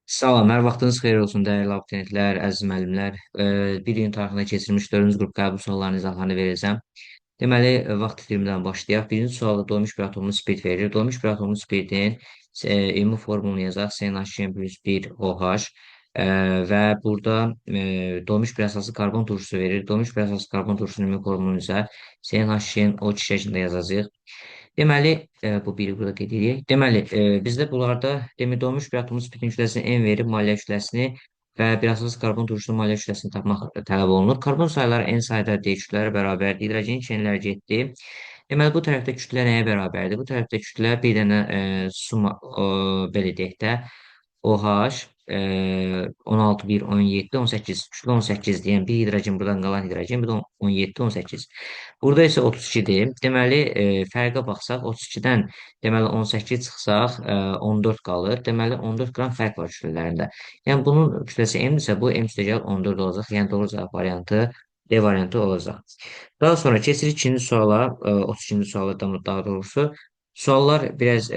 Salam, hər vaxtınız xeyir olsun, dəyərli abituriyentlər, əziz müəllimlər. Bir gün tarixində keçirilmiş 4-cü qrup qəbul suallarının izahlarını verəcəm. Deməli, vaxt itirimdən başlayaq. Birinci sualda dolmuş bir atomun spirit verir. Dolmuş bir atomun spiritin ümumi formulunu yazaq. CnH2 plus 1 OH. Və burada dolmuş bir əsaslı karbon turşusu verir. Dolmuş bir əsaslı karbon turşusunun ümumi formulunu isə CnH2-in O2 şəklində yazacağıq. Deməli, bu biri burada qeyd edirik. Deməli, bizdə bunlarda dolmuş bir atomun spin kütləsini n verib maliyyə kütləsini və bir əsas karbon turşusunun maliyyə kütləsini tapmaq tələb olunur. Karbon sayıları n sayda D kütlələrə bərabərdir. Hidrogenin çenlər getdi. Deməli, bu tərəfdə kütlə nəyə bərabərdir? Bu tərəfdə kütlə bir dənə summa, belə deyək də, OH 16, 1, 17, 18, kütlə 18 deyən bir hidrogen, buradan qalan hidrogen, bir də 17, 18. Burada isə 32-dir. Deməli, fərqə baxsaq, 32-dən deməli 18 çıxsaq, 14 qalır. Deməli, 14 qram fərq var kütlələrində. Yəni, bunun kütləsi M-dirsə, bu M üstəgəl 14 olacaq. Yəni, doğru cavab variantı D variantı olacaq. Daha sonra keçirik ikinci suala, 32-ci suala daha doğrusu. Suallar biraz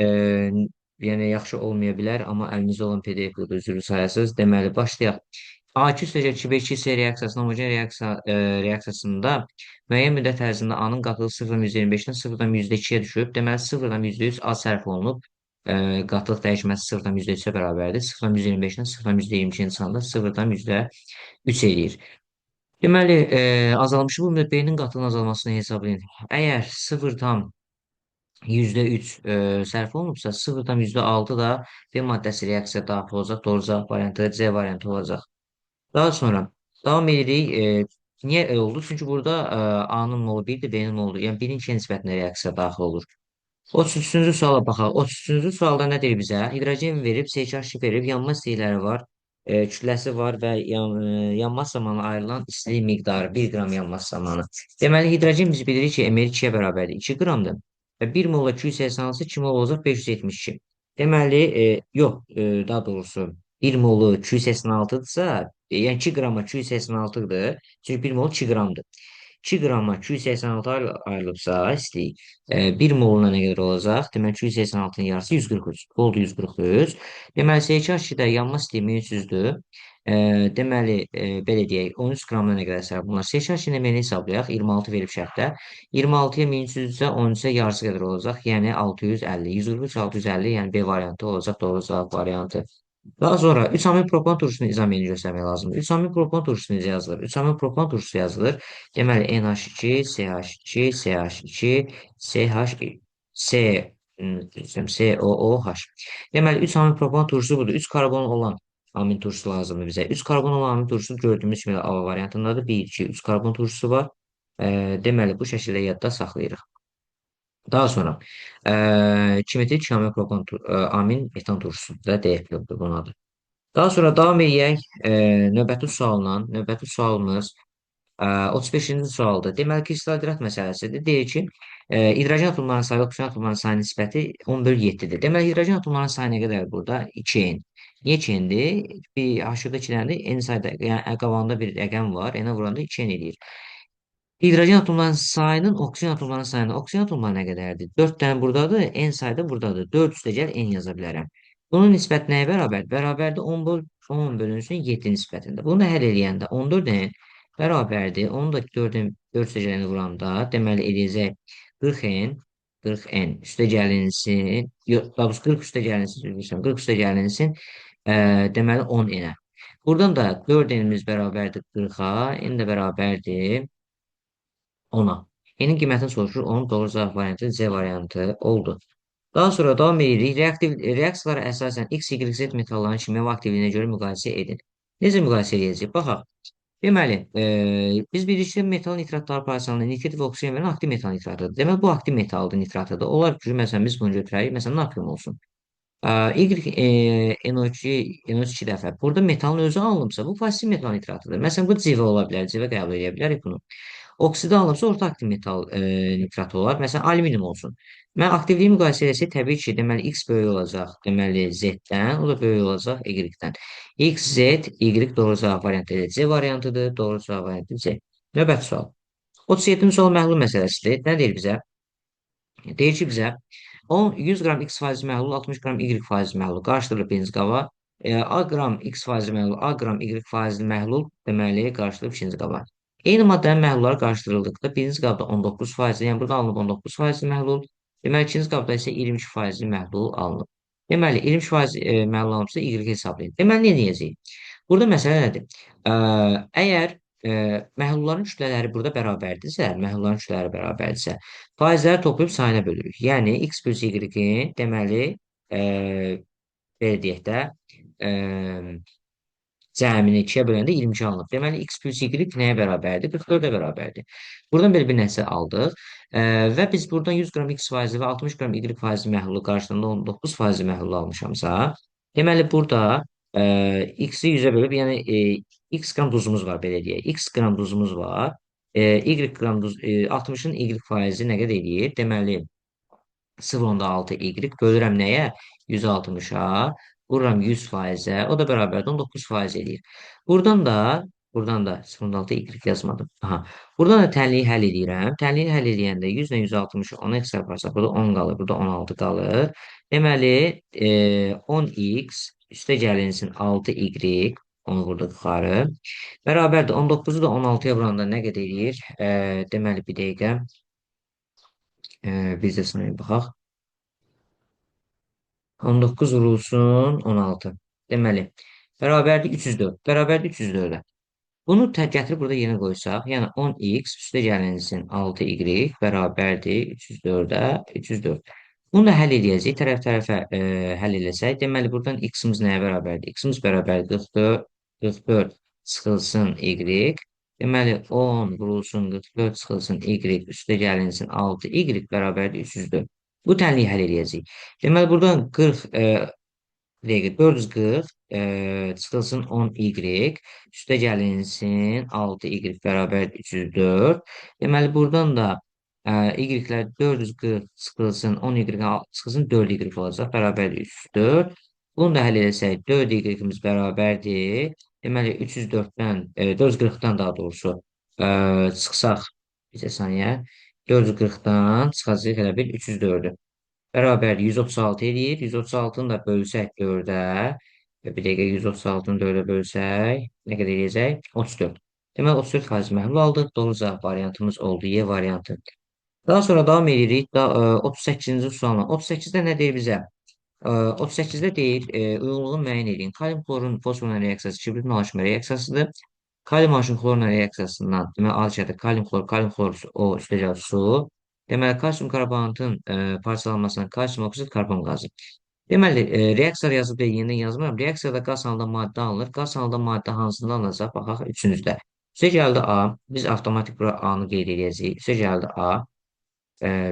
yəni yaxşı olmaya bilər, amma əlinizdə olan PDF-də üzrlü sayəsiz. Deməli, başlayaq. A2 üstəgəl 2B2C reaksiyasının homogen reaksiyasında müəyyən müddət ərzində A-nın qatılığı 0,25-dən 0,2-yə düşüb. Deməli, 0,100 A sərf olunub. Qatılıq dəyişməsi 0,3-ə bərabərdir. 0,25-dən 0,22-nin çıxanda 0,3 eləyir. Deməli, azalmışı bu müddət B-nin qatılığının azalmasını hesablayın. Əgər 0,3 sərf olunubsa, 0,6 da B maddəsi reaksiya daxil olacaq. Doğru cavab variantı C variantı olacaq. Daha sonra davam edirik. Niyə oldu? Çünki burada A-nın molu 1-dir, B-nin molu 1. Yəni 1-in 2-yə nisbətində reaksiya daxil olur. 33-cü suala baxaq. 33-cü sualda nə deyir bizə? Hidrogen verib, CH2 verib, yanma istilikləri var, kütləsi var və yanma zamanı ayrılan istilik miqdarı 1 qram yanması zamanı. Deməli, hidrogen biz bilirik ki, ml 2-yə bərabərdir, 2 qramdır. Və 1 molla 286, 2 mol olacaq 572. Deməli, yox, daha doğrusu 1 molu 286-dırsa, yəni 2 qrama 286-dır. Çünki 1 mol 2 qramdır. 2 qrama 286 ayrılıbsa istilik, 1 moluna nə qədər olacaq? Deməli, 286-nın yarısı 143. Oldu 143. Deməli, CH2-də yanma istiliyi 1300-dür. Deməli, belə deyək, 13 qramına nə qədər sərf bunlar? CH2-nin emini hesablayaq. 26 verib şərtdə. 26-ya 1300-də 13-ə yarısı qədər olacaq. Yəni 650. 143, 650, yəni B variantı olacaq. Doğru cavab variantı. Daha sonra 3 amil propan turşusunu izamini göstərmək lazımdır. 3 amil propan turşusu necə yazılır? 3 amil propan turşusu yazılır. Deməli, NH2, CH2, CH2, CH, C, COOH. Deməli, 3 amil propan turşusu budur. 3 karbon olan amin turşusu lazımdır bizə. 3 karbon olan amin turşusu gördüyümüz kimi A variantındadır. 1, 2, 3 karbon turşusu var. Deməli, bu şəkildə yadda saxlayırıq. Daha sonra kinetik kamil propan amin metan turşusu da deyək buna adı. Daha sonra davam edək növbəti sualla. Növbəti sualımız 35-ci sualdır. Deməli, kristal hidrat məsələsidir. Deyir ki, hidrogen atomlarının sayı oksigen atomlarının sayı nisbəti 10/7-dir. Deməli, hidrogen atomlarının sayı nə qədərdir burada? 2n. Niyə 2n-dir? Bir H-da 2-dəndir. N sayda, yəni qabağında bir rəqəm var. N-ə vuranda 2n eləyir. Hidrogen atomlarının sayının oksigen atomlarının sayına. Oksigen atomları nə qədərdir? 4 dənə buradadır, n sayda buradadır. 4 üstə gəl n yaza bilərəm. Bunun nisbəti nəyə bərabər? Bərabərdir 10 bölünsün 7 nisbətində. Bunu da həll eləyəndə 14 n bərabərdir. Onu da 4 üstə gəlini vuranda deməli eləyəcək 40 n 40 n üstə gəlinsin. Yox, daha doğrusu 40 üstə gəlinsin. 40 üstə gəlinsin. Deməli 10 n-ə. Buradan da 4 n-imiz bərabərdir 40-a. N də bərabərdir 10-a. N-in qiymətini soruşur. Onun doğru cavab variantı C variantı oldu. Daha sonra davam edirik. Reaksiyalara əsasən X, Y, Z metalların kimyəvi aktivliyinə görə müqayisə edin. Necə müqayisə edəcəyik? Baxaq. Deməli, biz bilirik ki, metal nitratları parçalarında nitrit və oksigen verən aktiv metal nitratıdır. Deməli, bu aktiv metaldır, nitratıdır. Olar ki, məsələn, biz bunu götürək. Məsələn, natrium olsun. Y, NO2 dəfə. Burada metalın özü alınıbsa, bu pozitiv metal nitratıdır. Məsələn, bu civə ola bilər, civə qəbul edə bilərik bunu. Oksidi alınıbsa orta aktiv metal nitratı olar. Məsələn, alüminium olsun. Mən aktivliyi müqayisə etsək, təbii ki, deməli, X böyük olacaq, deməli, Z-dən, o da böyük olacaq Y-dən. X, Z, Y doğru cavab variantı C variantıdır, doğru cavab variantı C. Növbəti sual. 37-ci sual məhlul məsələsidir. Nə deyir bizə? Deyir ki, bizə 100 qram X faizi məhlul, 60 qram Y faizi məhlul qarışdırılıb birinci qaba. A qram X faizli məhlul, A qram Y faizli məhlul deməli qarşılıq ikinci qaba. Eyni maddənin məhlulları qarşıdırıldıqda birinci qabda 19 faizli, yəni burada alınıb 19 faizli məhlul. Deməli ikinci qabda isə 22 faizli məhlul alınıb. Deməli 22 faiz məhlul alınıbsa Y hesablayın. Deməli nə edəcəyik? Burada məsələ nədir? Ə, Əgər məhlulların kütlələri burada bərabərdirsə, məhlulların kütlələri bərabərdirsə, faizləri toplayıb sayına bölürük. Yəni x plus y-in deməli belə deyək də, ə, cəmini 2-yə böləndə 22 alınıb. Deməli, x plus y nəyə bərabərdir? 44-ə bərabərdir. Buradan belə bir nəticə aldıq. Və biz buradan 100 qram x faizli və 60 qram y faizli məhlulu qarşılığında 19 faizli məhlulu almışamsa, deməli, burada x-i 100-ə bölüb, yəni x qram duzumuz var, belə deyək. X qram duzumuz var. Y qram duz, 60-ın y faizi nə qədər eləyir? Deməli, 0,6 y bölürəm nəyə? 160-a. Vururam 100%'e. O da bərabərdə 19% eləyir. Buradan da 0,6 y yazmadım. Aha. Buradan da tənliyi həll edirəm. Tənliyi həll edəndə 100 ilə 160-ı 10 x yaparsaq, burada 10 qalır, burada 16 qalır. Deməli, 10x üstə gəlinsin 6y, onu vurduq yuxarı. Bərabərdir 19-u da 16-ya vuranda nə qədər eləyir? Deməli, bir dəqiqə. Biz də sınayı baxaq. 19 vurulsun 16. Deməli, bərabərdir 304. Bərabərdir 304-ə. Bunu gətirib burada yenə qoysaq, yəni 10x üstə gəlinsin 6y bərabərdir 304-ə 304. Bunu da həll edəcəyik. Tərəf-tərəfə həll eləsək, deməli buradan x-imiz nəyə bərabərdir? X-imiz bərabərdir 44, 44 çıxılsın y. Deməli 10 vurulsun 44 çıxılsın y üstə gəlinsin 6y bərabərdir 304. Bu tənliyi həll edəcəyik. Deməli buradan 40 dəqiqə 440 çıxılsın 10y üstə gəlinsin 6y bərabər 304. Deməli buradan da y-lər 440 çıxılsın 10y çıxılsın 4y olacaq bərabərdir 304. Bunu da həll etsək 4y-imiz bərabərdir. Deməli 304-dən 440-dan daha doğrusu çıxsaq bir saniyə 440-dan çıxacaq elə bir 304-ü. Bərabər 136 eləyir. 136-nı da bölsək 4-ə. Bir dəqiqə 136-nı 4-ə bölsək. Nə qədər eləyəcək? 34. Demək 34% məhlul aldıq. Doğru cavab variantımız oldu. Y variantı. Daha sonra davam edirik. 38-ci sualla. 38-də nə deyir bizə? 38-də deyir, uyğunluğu müəyyən edin. Kalium klorun fosforla reaksiyası kibrit nalaşma reaksiyasıdır. Kalium aşın xlorla reaksiyasından, deməli, ad şəkildə kalium xlor o üstəcə su. Deməli, kalsium karbonatın parçalanmasına kalsium oksid karbon qazı. Deməli, reaksiya yazıb yenidən yazmıram. Reaksiyada qaz halında maddə alınır. Qaz halında maddə hansında alınacaq? Baxaq, üçüncüdə. Üstə gəldi A. Biz avtomatik bura A-nı qeyd edəcəyik. Üstə gəldi A.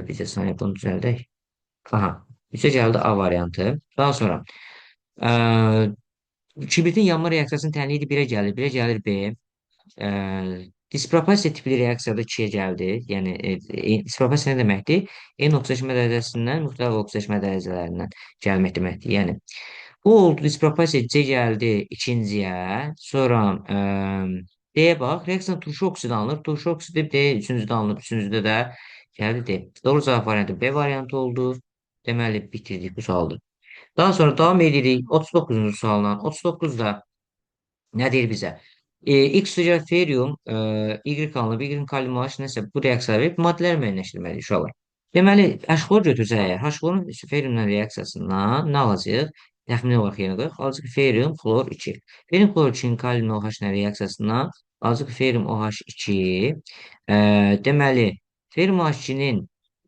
Biz də saniyə bunu düzəldək. Aha. Üstə gəldi A variantı. Daha sonra kibritin yanma reaksiyasının tənliyi 1-ə gəlir. 1-ə gəlir B. Disproporsiya tipli reaksiyada 2-yə gəldi. Yəni, disproporsiya nə deməkdir? Eyni oksidaşma dərəcəsindən müxtəlif oksidaşma dərəcələrindən gəlmək deməkdir. Yəni, bu oldu, disproporsiya C gəldi ikinciyə. Sonra D-yə bax, reaksiyanın turşu oksidi alınır. Turşu oksidi D üçüncüdə alınıb, üçüncüdə də gəldi D. Doğru cavab variantı B variantı oldu. Deməli, bitirdik bu sualda. Daha sonra davam edirik 39-cu sualdan. 39-da nə deyir bizə? X üzrə ferium, Y alınıb, Y kalium AH nəsə bu reaksiya verib maddələr müəyyənləşdirməliyik uşaqlar. Deməli, H-xlor götürsək əgər, H-xlorun feriumla reaksiyasından nə alacaq? Təxmini olaraq yenə qoyaq. Alacaq ferium, xlor 2. Ferium, xlor 2-nin kalium OH-la reaksiyasından alacaq ferium OH2. Deməli, ferium OH2-nin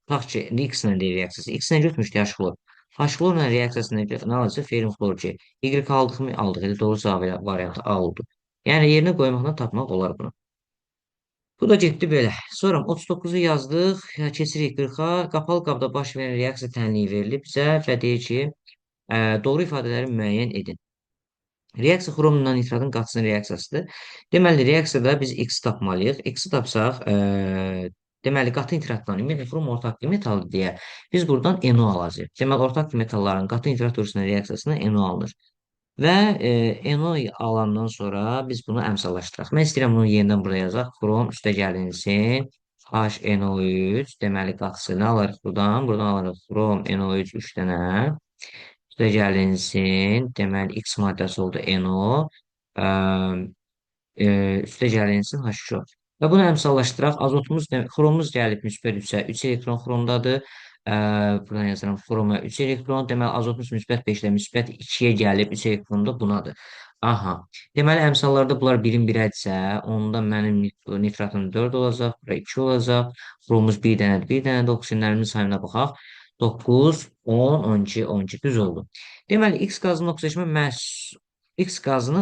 tutaq ki, X-lə reaksiyası. X-lə götürmüşdü H-xlor. H-xlorla reaksiyasında nə alacaq? Ferium, xlor 2. Y aldıq mı? Aldıq. Elə doğru cavab variantı A oldu. Yəni yerinə qoymaqla tapmaq olar bunu. Bu da getdi belə. Sonra 39-u yazdıq. Keçirik 40-a. Qapalı qabda baş verən reaksiya tənliyi verilib bizə və deyir ki, doğru ifadələri müəyyən edin. Reaksiya xromla nitratın qatısının reaksiyasıdır. Deməli, reaksiyada biz X tapmalıyıq. X-i tapsaq, deməli, qatı nitratdan xrom ortaq metaldır deyə biz buradan NO alacağıq. Deməli, ortaq metalların qatı nitrat örüsünün reaksiyasına NO alınır. Və NO alandan sonra biz bunu əmsallaşdıraq. Mən istəyirəm bunu yenidən burada yazaq. Xrom üstə gəlinsin. HNO3 deməli qatısı nə alırıq buradan? Buradan alırıq xrom NO3 3 dənə. Üstəgəlinsin, deməli X maddəsi oldu NO. Ə, Üstə gəlinsin H2O. Və bunu əmsallaşdıraq. Azotumuz, xromumuz gəlib müsbət 3-ə, 3 elektron xromdadır. Buradan yazıram xroma 3 elektron. Deməli, azotumuz müsbət 5-lə müsbət 2-yə gəlib 3 elektron da bunadır. Aha. Deməli, əmsallarda bunlar birin birədirsə, onda mənim nitratım 4 olacaq, bura 2 olacaq. Xromumuz 1 dənədir, 1 dənədir. Oksigenlərimin sayına baxaq. 9, 10, 12, 12 düz oldu. Deməli, X qazını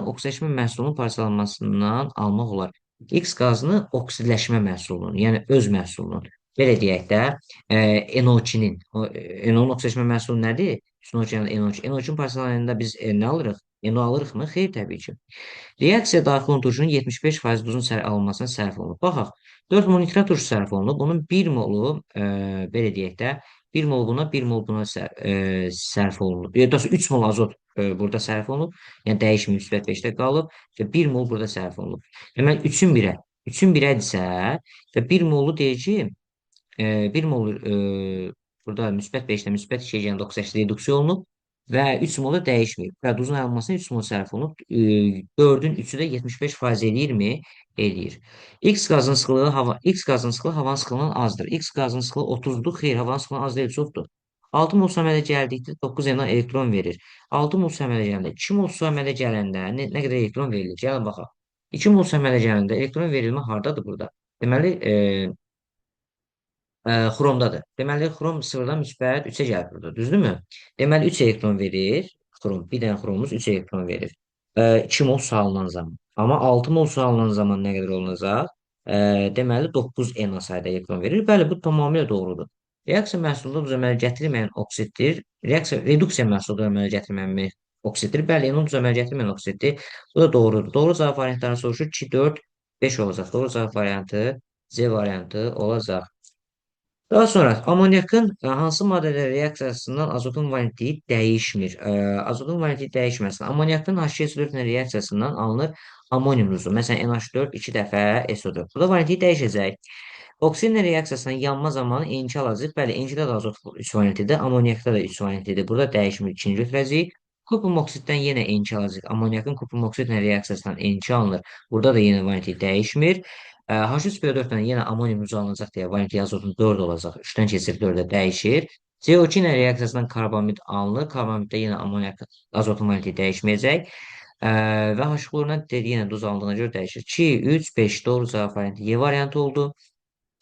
oksidləşmə məhsulunun parçalanmasından almaq olar. X qazını oksidləşmə məhsulunun, yəni öz məhsulunun. Belə deyək də, NO2-nin, NO-nun oksidləşmə məhsulu nədir? Üstün okeanlı NO2. NO2-nin parçalananda biz nə alırıq? NO alırıqmı? Xeyr, təbii ki. Reaksiya daxil olan turşunun 75% duzun alınmasına sərf olunur. Baxaq, 4 mol nitrat turşu sərf olunur. Bunun 1 molu, belə deyək də, 1 mol buna, 1 mol buna sərf olunur. Daha 3 mol azot burada sərf olunub. Yəni dəyişməyib, müsbət 5-də qalıb və 1 mol burada sərf olunub. Deməli 3-ün 1-ə. 3-ün 1-ədirsə və 1 molu deyir ki, 1 mol burada müsbət 5-də müsbət 2-yə gələn 98 reduksiya olunub və 3 mol da dəyişməyib. Və duzun ayrılmasına 3 mol sərf olunub. 4-ün 3-ü də 75% eləyirmi? Eləyir. X qazının sıxlığı havanın sıxlığından azdır. X qazının sıxlığı 30-dur. Xeyr, havanın sıxlığından az deyil, çoxdur. 6 mol su əmələ gəldikdə 9 yana elektron verir. 6 mol su əmələ gələndə, 2 mol su əmələ gələndə nə qədər elektron verilir? Gəlin baxaq. 2 mol su əmələ gələndə elektron verilmə hardadır burada? Deməli, xromdadır. Deməli, xrom sıfırdan müsbət 3-ə gəlir burada, düzdürmü? Deməli, 3 elektron verir. Xrom, bir dənə xromumuz 3 elektron verir. 2 mol su alınan zaman. Amma 6 mol su alınan zaman nə qədər olunacaq? Deməli, 9 Na sayda elektron verir. Bəli, bu tamamilə doğrudur. Reaksiya məhsulunda duz əmələ gətirməyən oksiddir. Reduksiya məhsulunda əmələ gətirməyən oksiddir. Bəli, onun duz əmələ gətirməyən oksiddir. Bu da doğrudur. Doğru cavab variantlarını soruşur. 2, 4, 5 olacaq. Doğru cavab variantı C variantı olacaq. Daha sonra amonyakın hansı maddələr reaksiyasından azotun valentliyi dəyişmir? Azotun valentliyi dəyişməsin. Amonyakın H2SO4 ilə reaksiyasından alınır amonium duzu. Məsələn, NH4 2 dəfə SO4. Burada valentliyi dəyişəcək. Oksigenlə reaksiyasının yanma zamanı enki alacaq. Bəli, enkidə də azot 3 valentlidir, amonyakda da 3 valentlidir. Burada dəyişmir, ikinci götürəcəyik. Kuprium oksiddən yenə enki alacaq. Amonyakın kuprium oksidlə reaksiyasından enki alınır. Burada da yenə valentliyi dəyişmir. H3PO4-dən yenə amonium ucu alınacaq deyə valentli azotun 4 olacaq. 3-dən keçir 4-ə dəyişir. CO2 ilə reaksiyasından karbamid alınır. Karbamiddə yenə amoniak azotun valentliyi dəyişməyəcək. Və H-xloruna yenə duz alındığına görə dəyişir. 2, 3, 5 doğru cavab variantı Y variantı oldu.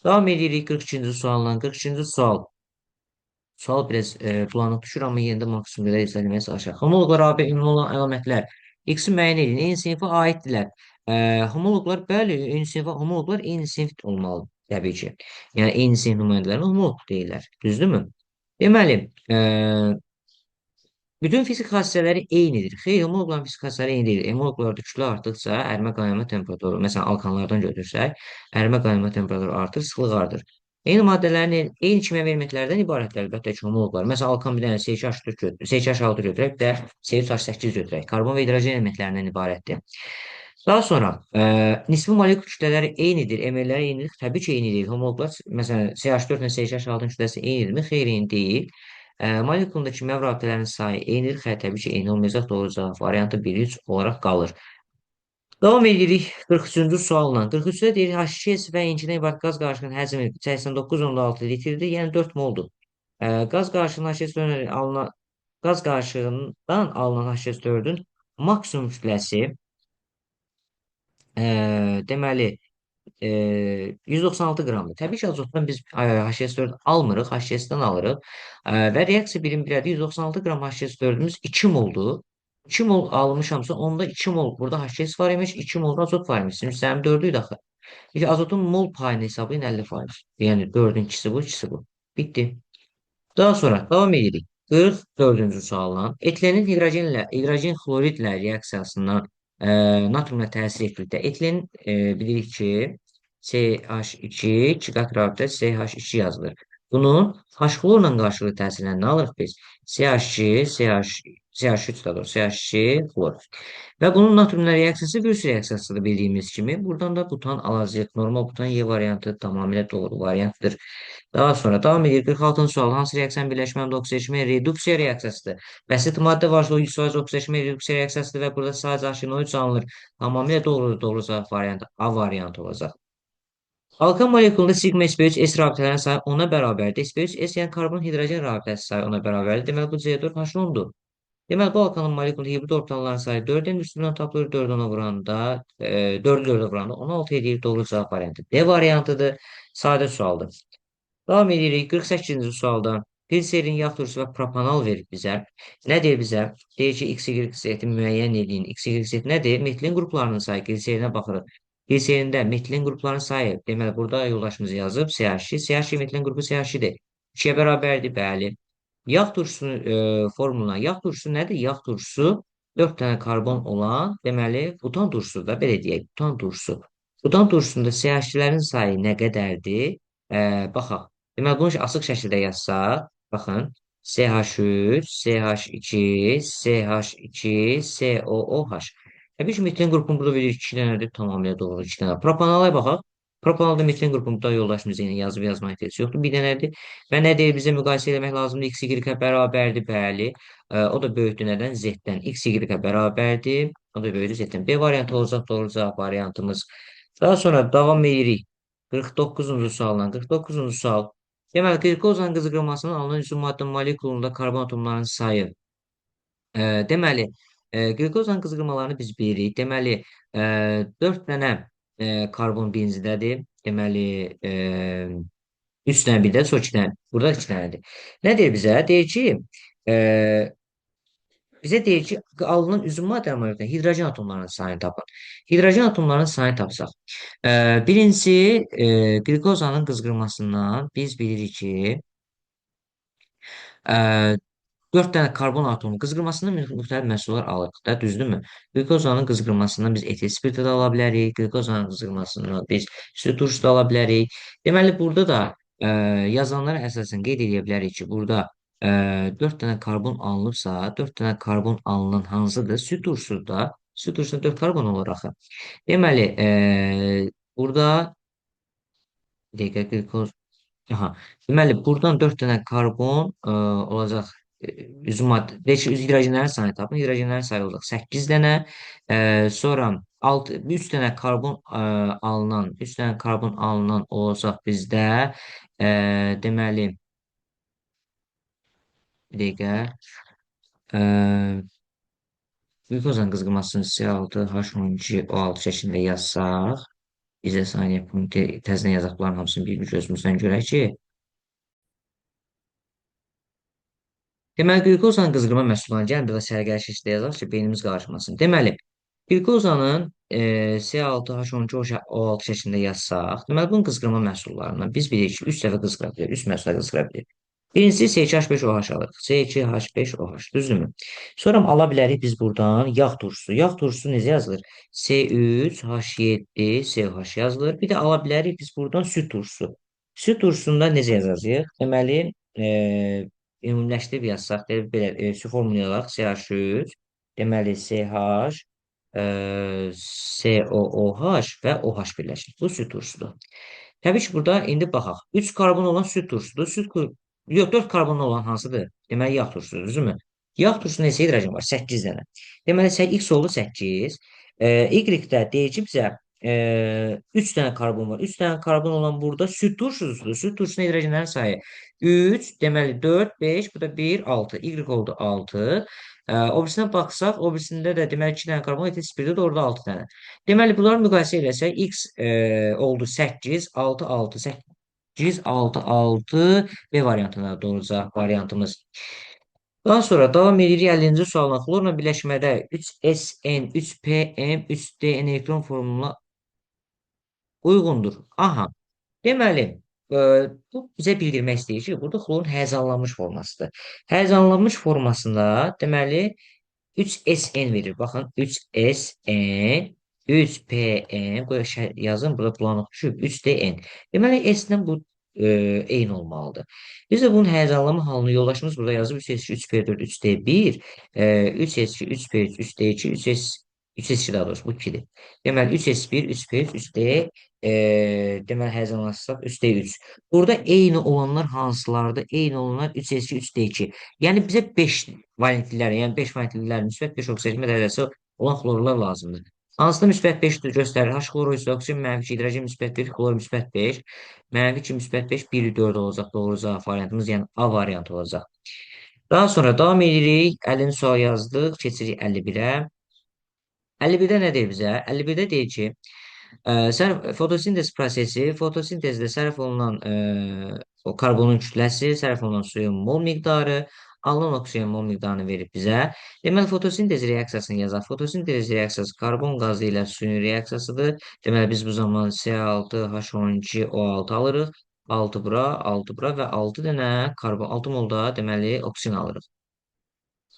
Davam edirik 42-ci sualla. 42-ci sual. Sual biraz bulanıq düşür, amma yenə də maksimum qədər izləməyə çalışaq. Homoloqlar AB ünlü olan əlamətlər X-i müəyyən edin. Eyni sinifə aiddirlər. Homoloqlar, bəli, eyni sinifə homoloqlar eyni sinif olmalıdır, təbii ki. Yəni, eyni sinif nümayəndələrinə homoloq deyirlər. Düzdürmü? Deməli, bütün fizik xassələri eynidir. Xeyr, homoloqların fizik xassələri eyni deyil. Homoloqlarda kütlə artdıqca ərimə qaynama temperaturu, məsələn, alkanlardan götürsək, ərimə qaynama temperaturu artır, sıxlıq artır. Eyni maddələrin eyni kimyəvi elementlərdən ibarətdir əlbəttə ki, homoloqlar. Məsələn, alkan bir dənə C2H4 götürək, C2H6 götürək, bir də C3H8 götürək. Karbon və hidrogen elementlərindən ibarətdir. Daha sonra, nisbi molekul kütlələri eynidir, emelləri eynidir, təbii ki, eyni deyil. Homoloqlar, məsələn, CH4 ilə CH6-ın kütləsi eynidirmi? Xeyr, eyni deyil. Molekulunda kimyəvi rabitələrin sayı eynidir. Xeyr, təbii ki, eyni olmayacaq. Doğru cavab variantı 1-3 olaraq qalır. Davam edirik 43-cü sualla. 43-də deyir, H2S və enkidən ibarət qaz qarışığının həcmi 89,6 litrdir, yəni 4 moldur. Qaz qarışığının H2S4 alınan qaz qarışığından alınan H2S4-ün maksimum kütləsi deməli 196 qramdır. Təbii ki, azotdan biz HCS4 almırıq, HCS-dən alırıq və reaksiya birim birədi 196 qram HCS4-ümüz 2 moldur. 2 mol almışamsa, onda 2 mol burada HCS var imiş, 2 mol da azot var imiş. Sənin 4-ü idi axı. İki azotun mol payını hesablayın 50%. Yəni 4-ün ikisi bu, ikisi bu. Bitdi. Daha sonra davam edirik. 44-cü sualla. Etilenin hidrogen xloridlə reaksiyasından natriumla təsir etdikdə etilen bilirik ki CH2 2 qat rabitə CH2 yazılır. Bunun H xlorla qarşılıqlı təsirlə nə alırıq biz? CH2, CH, CH3 daha doğrusu CH2 flor. Və bunun natriumla reaksiyası virüs reaksiyasıdır bildiyimiz kimi. Buradan da butan alacağıq. Normal butan Y variantı tamamilə doğru variantdır. Daha sonra davam edir. 46-cı sual. Hansı reaksiyanın birləşmənin oksijeşmə reduksiya reaksiyasıdır? Bəsit maddə varsa o 100% oksijeşmə reduksiya reaksiyasıdır və burada sadəcə H2O3 alınır. Tamamilə doğrudur. Doğru cavab variantı A variantı olacaq. Alkan molekulunda sigma sp3 S rabitələrin sayı 10-a bərabərdir. sp3 S yəni karbon hidrogen rabitəsi sayı 10-a bərabərdir. Deməli bu C4H10-dur. Deməli bu alkanın molekul hibrid ortamların sayı 4-ün üstündən tapılır. 4 ona vuranda, 4'ü 4'e vuranda 16 edir. Doğru cavab variantı D variantıdır. Sadə sualdır. Davam edirik. 48-ci sualda gliserin yağ turşusu və propanal verir bizə. Nə deyir bizə? Deyir ki, XY seti müəyyən edin. XY seti nədir? Metilin qruplarının sayı. Gliserinə baxırıq. Gliserində metilin qruplarının sayı. Deməli, burada yoldaşımız yazıb CH2. CH2 metilin qrupu CH2-dir. 2-yə bərabərdir, bəli. Yağ turşusu formuluna. Yağ turşusu nədir? Yağ turşusu 4 dənə karbon olan, deməli, butan turşusudur da, belə deyək, butan turşusu. Butan turşusunda CH2-lərin sayı nə qədərdir? Baxaq. Deməli, bunu açıq şəkildə yazsaq, baxın, CH3, CH2, CH2, COOH. Təbii ki, metilin qrupunu burada verir 2 dənədir, tamamilə doğru 2 dənə. Propanala baxaq. Propanalda metilin qrupunda yoldaşımız yenə yazıb yazma ehtiyacı yoxdur. Bir dənədir. Və nə deyir bizə müqayisə etmək lazımdır? X, Y-ə bərabərdir, bəli. O da böyükdür nədən? Z-dən. X, Y-ə bərabərdir. O da böyükdür Z-dən. B variantı olacaq, doğru cavab variantımız. Daha sonra davam edirik. 49-cu sualla. 49-cu sual. Deməli, qlikozanın qızıqılmasının alınan üzüm maddə molekulunda karbon atomlarının sayı. Deməli, qlikozanın qızıqılmalarını biz bilirik. Deməli, 4 dənə karbon benzindədir. Deməli, 3 dənə bir də çox 2 dənə. Burada 2 dənədir. Nə deyir bizə? Deyir ki, e, bizə deyir ki, alınan üzüm maddələri molekulunda hidrogen atomlarının sayını tapın. Hidrogen atomlarının sayını tapsaq. Birincisi, qlikozanın qızğırmasından biz bilirik ki, e, 4 dənə karbon atomu qızğırmasından müxtəlif məhsullar alırıq da, düzdürmü? Qlikozanın qızğırmasından biz etil spirti də ala bilərik, qlikozanın qızğırmasından biz süt turşusu da ala bilərik. Deməli, burada da yazanlara əsasən qeyd edə bilərik ki, burada 4 dənə karbon alınıbsa, 4 dənə karbon alınan hansıdır? Süt turşusudur da. Süt turşusunda 4 karbon olur axı. Deməli, burada dəqiqə qlikoz. Aha. Deməli, buradan 4 dənə karbon olacaq. Üzüm maddə. Deyək ki, hidrogenlərin sayını tapın. Hidrogenlərin sayı olacaq 8 dənə. Sonra 3 dənə karbon alınan, 3 dənə karbon alınan olacaq bizdə. Deməli, bir dəqiqə. E, Glukozan qızğırmasını C6H12O6 şəklində yazsaq, bizə saniyə punktu təzədən yazaq bunların hamısını bir gözümüzdən görək ki, deməli, qlikozanın qızğırma məhsullarını gəlin bir də sərgəli şəkildə yazaq ki, beynimiz qarışmasın. Deməli, qlikozanın C6H12O6 şəklində yazsaq, deməli, bunun qızğırma məhsullarından biz bilirik ki, 3 dəfə qızğıra bilir, 3 məhsulla qızğıra bilir. Birincisi C2H5OH alırıq. C2H5OH, düzdürmü? Sonra ala bilərik biz buradan yağ turşusu. Yağ turşusu necə yazılır? C3H7COH yazılır. Bir də ala bilərik biz buradan süt turşusu. Süt turşusunda necə yazacağıq? Deməli, ümumiləşdirib yazsaq, belə su formulu yazaq. CH3, deməli CH, COOH və OH birləşir. Bu süt turşusudur. Təbii ki, burada indi baxaq. 3 karbon olan süt turşusudur. Yox, 4 karbon olan hansıdır? Deməli, yağ turşusudur, düzdürmü? Yağ turşusunda neçə hidrogen var? 8 dənə. Deməli, X oldu 8. Y-də deyir ki, bizə 3 dənə karbon var. 3 dənə karbon olan burada süt turşusudur. Süt turşusunda hidrogenlərin sayı 3, deməli 4, 5, bu da 1, 6. Y oldu 6. O birisinə baxsaq, o birisində də deməli 2 dənə karbon etil spirti orada 6 dənə. Deməli, bunları müqayisə eləsək, X oldu 8, 6, 6, 8, 6, 6 B variantına doğru variantımız. Daha sonra davam edirik 50-ci sualına. Xlorla birləşmədə 3SN, 3PM, 3DN elektron formuluna uyğundur. Aha. Deməli, bu bizə bildirmək istəyir ki, burada xlorun həyəcanlanmış formasıdır. Həyəcanlanmış formasında deməli 3SN verir. Baxın, 3SN, 3PM, qoy yazın, burada bulanıq düşüb, 3DN. Deməli, S-dən bu eyni olmalıdır. Biz də bunun həyəcanlama halını yoldaşımız burada yazıb 3 3 d 1 3 3 3 d 2 3 daha doğrusu bu 2-dir. Deməli 3 1 3 d deməli həyəcanlarsaq 3D3. Burada eyni olanlar hansılardır? Eyni olanlar 3 3 d 2. Yəni bizə 5 valentlər, yəni 5 valentlər müsbət 5 oksijen dərəcəsi olan xlorlar lazımdır. Hansıda müsbət 5-dir göstərir. H xloru isə oksigen mənfi 2, hidrogen müsbət 1, xlor müsbət 5, mənfi 2 müsbət 5, 1 4 olacaq. Doğru cavab variantımız, yəni A variantı olacaq. Daha sonra davam edirik. 50-ci sual yazdıq. Keçirik 51-ə. 51-də nə deyir bizə? 51-də deyir ki, fotosintez prosesi, fotosintezdə sərf olunan o karbonun kütləsi, sərf olunan suyun mol miqdarı, alınan oksigen mol miqdarını verib bizə. Deməli, fotosintez reaksiyasını yazaq. Fotosintez reaksiyası karbon qazı ilə suyun reaksiyasıdır. Deməli, biz bu zaman C6H12O6 alırıq. 6 bura, 6 bura və 6 dənə karbon, 6 molda deməli oksigen alırıq.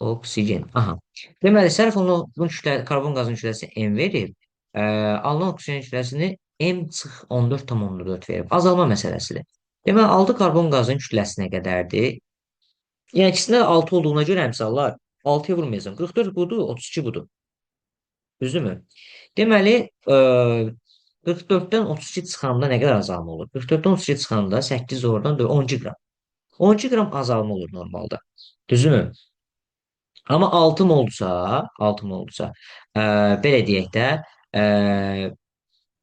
Oksigen. Aha. Deməli, sərf olunan bunun karbon qazının kütləsi M verib. Alınan oksigen kütləsini M çıx 14,4 verib. Azalma məsələsidir. Deməli, 6 karbon qazının kütləsi nə qədərdir? Yəni, ikisində 6 olduğuna görə əmsallar 6-ya vurmayacaq. 44 budur, 32 budur. Düzdürmü? Deməli, 44-dən 32 çıxanda nə qədər azalma olur? 44-dən 32 çıxanda 8 oradan 12 qram. 12 qram azalma olur normalda. Düzdürmü? Amma 6 moldusa, 6 moldusa, belə deyək də, ə,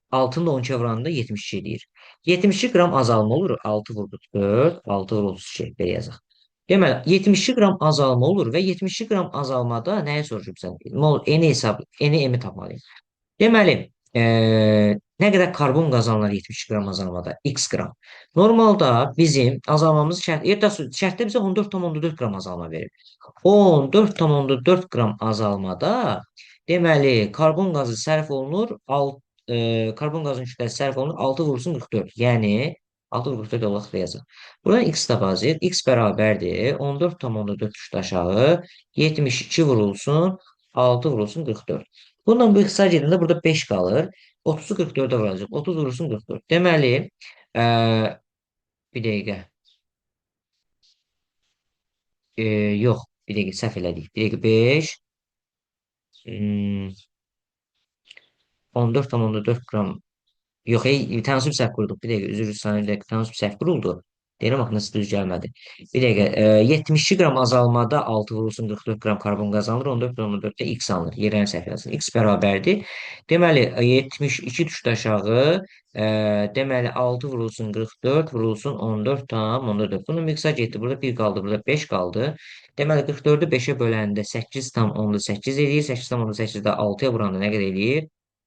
6-nın da 12-yə vuranında 72 edir. 72 qram azalma olur. 6 vurdu 4, 6 vurdu 32. Belə yazaq. Deməli, 72 qram azalma olur və 72 qram azalmada nəyə soruşubsan? Eni hesab, eni emi tapmalıyım. Deməli, nə qədər karbon qazanılır 72 qram azalmada? X qram. Normalda bizim azalmamız şərtdə bizə 14,4 qram azalma verir. 14,4 qram azalmada deməli karbon qazı sərf olunur, karbon qazının kütləsi sərf olunur 6 vurulsun 44. Yəni 6 vurulsun 44 olaraq yazılır. Buradan x tapacağıq. X bərabərdir 14,4 düşdü aşağı 72 vurulsun 6 vurulsun 44. Bundan bu ixtisar gedəndə burada 5 qalır. 30-u 44-ə vuracaq. 30 vurulsun 44. Deməli, bir dəqiqə. Yox, bir dəqiqə səhv elədik. Bir dəqiqə 5 14,4 qram. Yox, tənasüb səhv qurduq. Bir dəqiqə, üzr istəyirəm, bir dəqiqə, tənasüb səhv quruldu. Deyirəm, maşınası düz gəlmədi. Bir dəqiqə, 72 qram azalmada 6 vurulsun 44 qram karbon qazanılır, 14,4-də x alınır. Yerlərini səhv yazın. X bərabərdir. Deməli, 72 düşdü aşağı, deməli, 6 vurulsun 44, vurulsun 14,4. Bunun miqsar getdi. Burada 1 qaldı, burada 5 qaldı. Deməli, 44-ü 5-ə böləndə 8,8 edir. 8,8-də 6-ya vuranda nə qədər edir?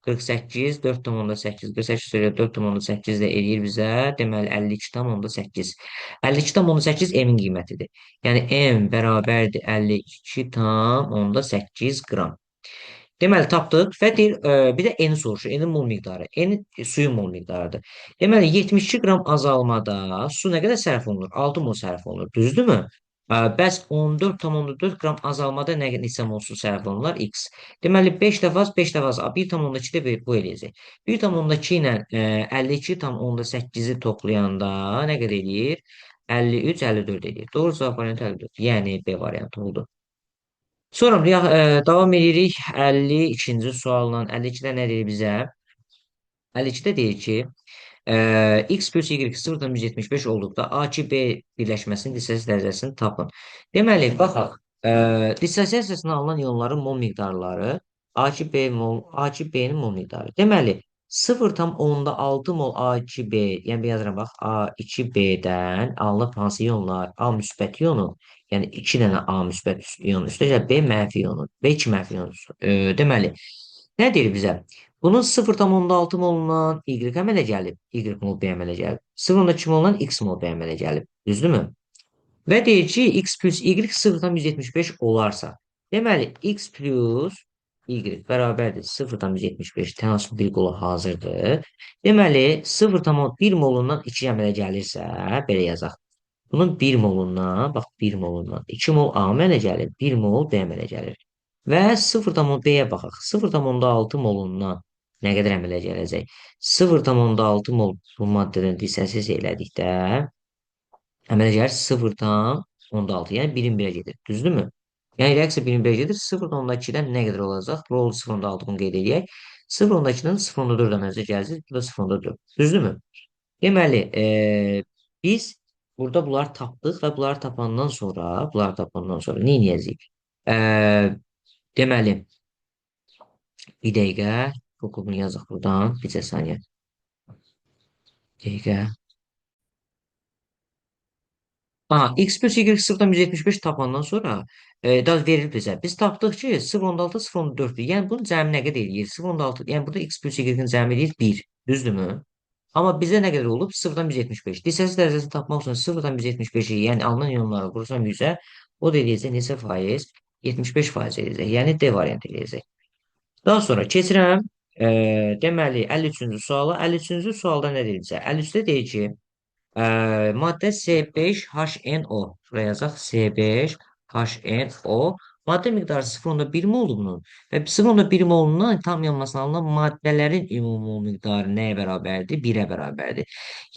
48, 4,8, 48 üzrə 4,8 də eləyir bizə. Deməli, 52,8. 52,8 M-in qiymətidir. Yəni, M bərabərdir 52,8 qram. Deməli, tapdıq və deyir, bir də N soruşur. N-in mol miqdarı. N suyun mol miqdarıdır. Deməli, 72 qram azalmada su nə qədər sərf olunur? 6 mol sərf olunur. Düzdürmü? Bəs 14,4 qram azalmada neçə mol su sərf olunur? X. Deməli, 5 dəfə az, 5 dəfə az. 1,2 də bu eləyəcək. 1,2 ilə 52,8-i toplayanda nə qədər eləyir? 53, 54 eləyir. Doğru cavab variantı 54. Yəni B variantı oldu. Sonra davam edirik 52-ci sualla. 52-də nə deyir bizə? 52-də deyir ki, x plus y 0,175 olduqda A2B birləşməsinin dissosiasiya dərəcəsini tapın. Deməli, baxaq, dissosiasiyasına alınan iyonların mol miqdarları A2B-nin mol miqdarı. Deməli, 0,6 mol A2B, yəni yazıram, bax, A2B-dən alınıb hansı iyonlar? A müsbət iyonu, yəni 2 dənə A müsbət iyonu, üstəgəl B mənfi iyonu, B2 mənfi iyonu. Deməli, nə deyir bizə? Bunun 0,6 molundan Y əmələ gəlib. Y mol B əmələ gəlib. 0,2 molundan X mol B əmələ gəlib. Düzdürmü? Və deyir ki, X plus Y 0,175 olarsa. Deməli, X plus Y bərabərdir 0,175. Tənasüb bir qola hazırdır. Deməli, 0,1 molundan 2 əmələ gəlirsə, belə yazaq. Bunun 1 molundan, bax 1 molundan 2 mol A əmələ gəlir, 1 mol B əmələ gəlir. Və 0,B-yə baxaq. 0,6 molundan Nə qədər əmələ gələcək? 0,6 mol bu maddədən dissosiasiya elədikdə əmələ gəlir 0,6. Yəni 1-in 1-ə gedir. Düzdürmü? Yəni reaksiya 1-in 1-ə gedir. 0,2-dən nə qədər olacaq? Bura oldu 0,6 bunu qeyd edək. 0,2-dən 0,4 əmələcə gələcək. Bu da 0,4. Düzdürmü? Deməli, biz burada bunları tapdıq və bunları tapandan sonra nə edəcəyik? E, deməli, bir dəqiqə. Bunu yazıq buradan. Bircə saniyə. Dəqiqə. Aha, x plus y sıfırdan 175 tapandan sonra daha verir bizə. Biz tapdıq ki 0,6 0,4'dür. Yəni bunun cəmi nə qədər eləyir? 0,6 yəni burada x plus y-in cəmi eləyir 1. Düzdürmü? Amma bizə nə qədər olub? 0,dan 175. Disses dərəcəsini tapmaq üçün 0,dan 175-i yəni alınan iyonları vursam 100-ə o da eləyəcək neçə faiz? 75% eləyəcək. Yəni D variantı eləyəcək. Daha sonra keçirəm. Deməli 53-cü suala. 53-cü sualda nə deyiləcək? 53-də deyir ki madde C5HNO. Buraya yazaq C5HNO. Madde miqdarı 0,1 moldur bunun. Və 0,1 molundan tam yanmasına alınan maddələrin ümumi mol miqdarı nəyə bərabərdir? 1-ə bərabərdir.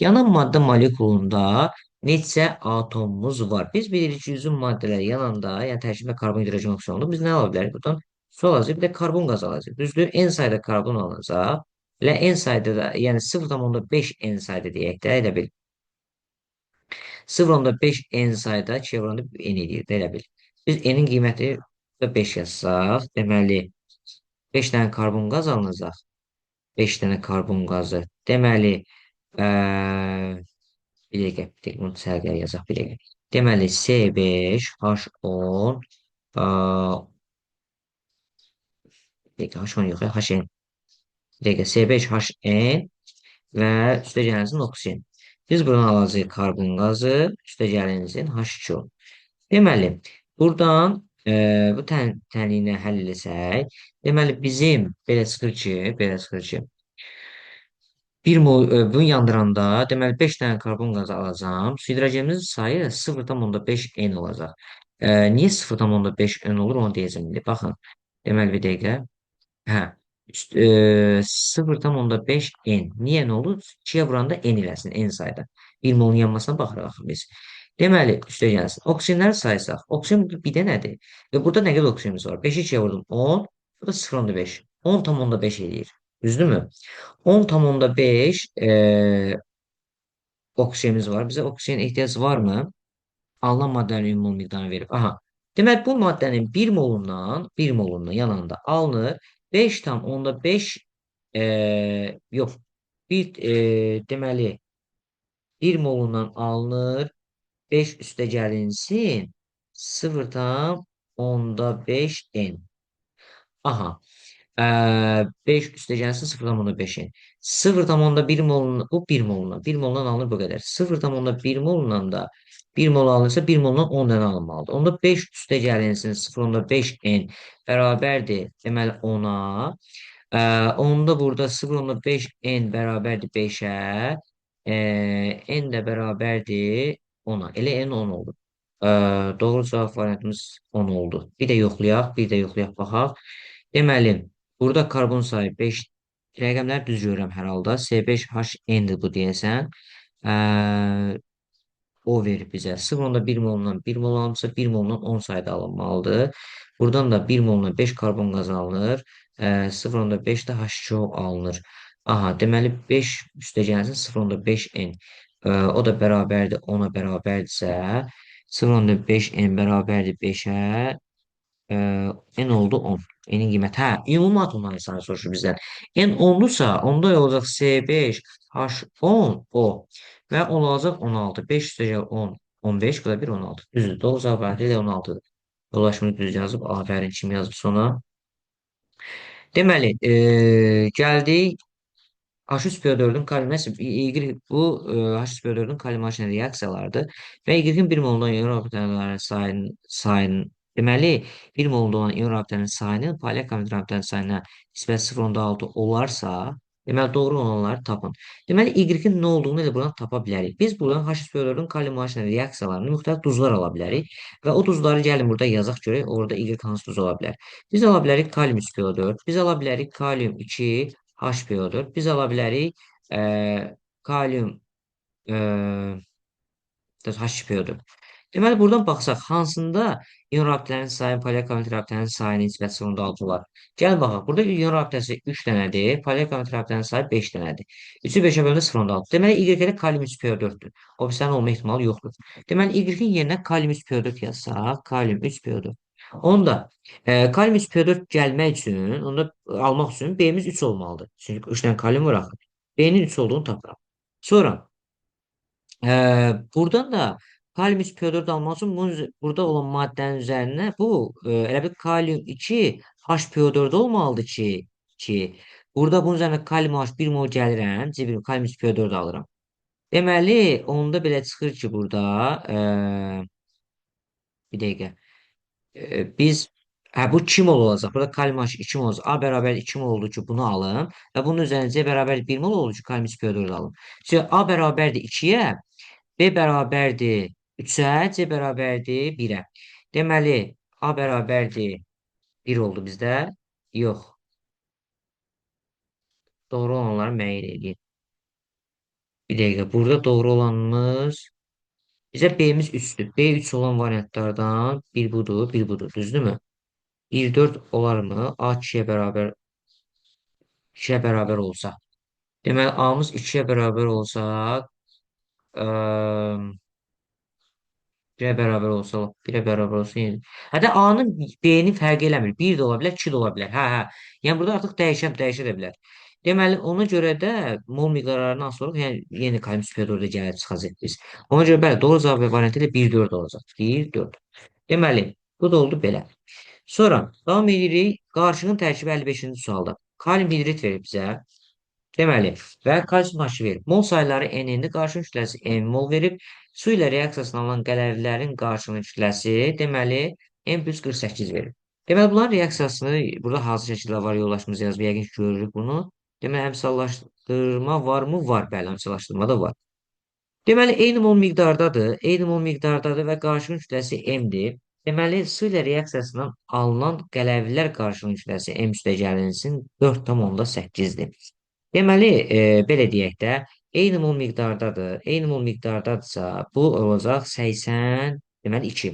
Yanan maddə molekulunda neçə atomumuz var? Biz bilirik ki, üzüm maddələri yananda, yəni tərkibində karbon, hidrogen, oksigen olur. Biz nə ala bilərik? Buradan su alacaq, bir də karbon qazı alacaq. Düzdür? N sayda karbon alınacaq. Və N sayda da, yəni 0,5 N sayda deyək də, elə bil. 0,5 n sayda 2 n edir də elə bil. Biz n'in qiyməti də 5 yazsaq, deməli 5 dənə karbon qaz alınacaq. 5 dənə karbon qazı. Deməli, bir dəqiqə, bunu sərgiyə yazaq bir dəqiqə. Deməli, C5H10 bir dəqiqə, H10 yox, HN. Bir dəqiqə, C5HN və üstə gələnsin oksigen. Biz buradan alacağıq karbon qazı, üstə gələnsin H2O. Deməli, buradan bu tənliyini həll etsək, deməli bizim belə çıxır ki, bir mol bunu yandıranda, deməli 5 dənə karbon qazı alacağam. Su hidrogenimizin sayı 0,5 n olacaq. Niyə 0,5 n olur onu deyəcəm indi. Baxın, deməli bir dəqiqə. Hə, 0,5 n. Niyə nə olur? 2-yə vuranda n eləsin, n sayda. Bir molun yanmasına baxırıq axı biz. Deməli, üstə gəlsin. Oksigenləri saysaq. Oksigen bir də nədir? Və burada nə qədər oksigenimiz var? 5-i 2-yə vurdum 10. Bu da 0,5. 10,5 eləyir. Düzdürmü? 10,5 oksigenimiz var. Bizə oksigen ehtiyac varmı? Alınan maddənin ümumi miqdarını verib. Aha. Demək bu maddənin 1 molundan yanında alınır 5,5 yox. Deməli 1 molundan alınır 5 üstə gəlinsin 0,5 n. Aha. 5 üstə gəlsin 0,5-in. 0,1 molundan, bu 1 molundan. 1 molundan alınır bu qədər. 0,1 molundan da 1 mol alınırsa 1 molundan 10 dənə alınmalıdır. Onda 5 üstə gəlinsin 0,5 n bərabərdir. Deməli 10-a. Onda burada 0,5 n bərabərdir 5-ə. N də bərabərdir 10-a. Elə n 10 oldu. Doğru cavab variantımız 10 oldu. Bir də yoxlayaq, baxaq. Deməli, burada karbon sayı 5 rəqəmləri düz görürəm hər halda. C5H-N'dir bu deyəsən. O verir bizə. 0,1 molundan 1 mol alınırsa 1 molundan 10 sayda alınmalıdır. Buradan da 1 molundan 5 karbon qazı alınır. 0,5 də H2O alınır. Aha, deməli 5 üstə gəlsin 0,5 N. O da bərabərdir 10-a bərabərdirsə 0,5 N bərabərdir 5-ə. N oldu 10. N'in qiyməti. Hə, ümumi atomların sayı soruşur bizdən. N 10-dursa, onda olacaq C5, H10, O. Və olacaq 16. 5 üstəgəl 10, 15, bu da 1, 16. Düzdür. Doğru cavab variantı ilə 16-dır. Yoldaşımız düz yazıb, aferin kim yazıb sona. Deməli, gəldik H3PO4-ün kaliməsi bu H3PO4-ün kaliməşinə reaksiyalardır və Y-in 1 molundan iyon rabitələrin sayının deməli 1 molunda olan iyon rabitələrin sayının palyak kovalent rabitələrin sayına nisbət 0,6 olarsa, deməli doğru olanları tapın. Deməli Y-in nə olduğunu elə buradan tapa bilərik. Biz buradan H3PO4-ün kaliməşinə reaksiyalarını müxtəlif duzlar ala bilərik və o duzları gəlin burada yazaq görək, orada Y hansı duz ola bilər. Biz ala bilərik kalium 3PO4, biz ala bilərik kalium 2 HPO4. Biz ala bilərik kalium e, HPO4. Deməli, buradan baxsaq, hansında ion rabitələrin sayı polyakovalent rabitələrin sayına nisbət 0,6 olar? Gəl baxaq, burada ion rabitəsi 3 dənədir, polyakovalent rabitələrin sayı 5 dənədir. 3-ü 5-ə bölündə 0,6. Deməli, Y-də kalium 3 PO4-dür. O birisinin olma ehtimalı yoxdur. Deməli, Y-in yerinə kalium 3 PO4 yazsaq, kalium 3 PO4. Onda kalium 3 PO4 gəlmək üçün, onda almaq üçün B-miz 3 olmalıdır. Çünki 3 dənə kalium var axı. B-nin 3 olduğunu tapıram. Sonra buradan da kalium 3 PO4 almaq üçün burada olan maddənin üzərinə bu elə bir kalium 2 HPO4 olmalıdır ki burada bunun üzərinə kalium H 1 mol gəlirəm, cibim kalium 3 PO4 alıram. Deməli, onda belə çıxır ki, burada bir dəqiqə biz bu 2 mol olacaq. Burada kalium H 2 mol olacaq. A bərabər 2 mol oldu ki, bunu alım və bunun üzərinə C bərabər 1 mol oldu ki, kalium 3 PO4 alım. Şimdi A bərabərdir 2-yə, B bərabərdir 3-ə, C bərabərdir 1-ə. Deməli, A bərabərdir 1 oldu bizdə. Yox, doğru olanları müəyyən edin. Bir dəqiqə, burada doğru olanımız bizə B-miz 3-dür. B 3 olan variantlardan bir budur, bir budur. Düzdürmü? 1, 4 olarmı? A 2-yə bərabər olsa. Deməli, A-mız 2-yə bərabər olsa, birə bərabər olsa, birə bərabər olsa, yəni. Hətta A-nın B-nin fərqi eləmir. 1 də ola bilər, 2 də ola bilər. Hə, hə. Yəni burada artıq dəyişə də bilər. Deməli, ona görə də mol miqdarlarından asılı olaraq, yəni yenə kalium superiorda gəlib çıxacaq biz. Ona görə bəli, doğru cavab variantı ilə 1, 4 olacaq. 1, 4. Deməli, bu da oldu belə. Sonra davam edirik. Qarşının tərkibi 55-ci sualda. Kalium hidrit verir bizə. Deməli, və kalsium haşı verib. Mol sayıları n-ində qarşının kütləsi n mol verib. Su ilə reaksiyasına alınan qələvlərin qarşının kütləsi, deməli, n plus 48 verib. Deməli, bunların reaksiyasını burada hazır şəkildə var, yollaşımız yazıb, yəqin ki, görürük bunu. Deməli, əmsallaşdırma varmı? Var, bəli, əmsallaşdırma da var. Deməli, eyni mol miqdardadır. Eyni mol miqdardadır və qarşının kütləsi m-dir. Deməli, su ilə reaksiyasından alınan qələvlər qarşının kütləsi m üstə gəlinsin 4,8-dir. Deməli, belə deyək də, eyni mol miqdardadır. Eyni mol miqdardadırsa, bu olacaq 80, deməli 2.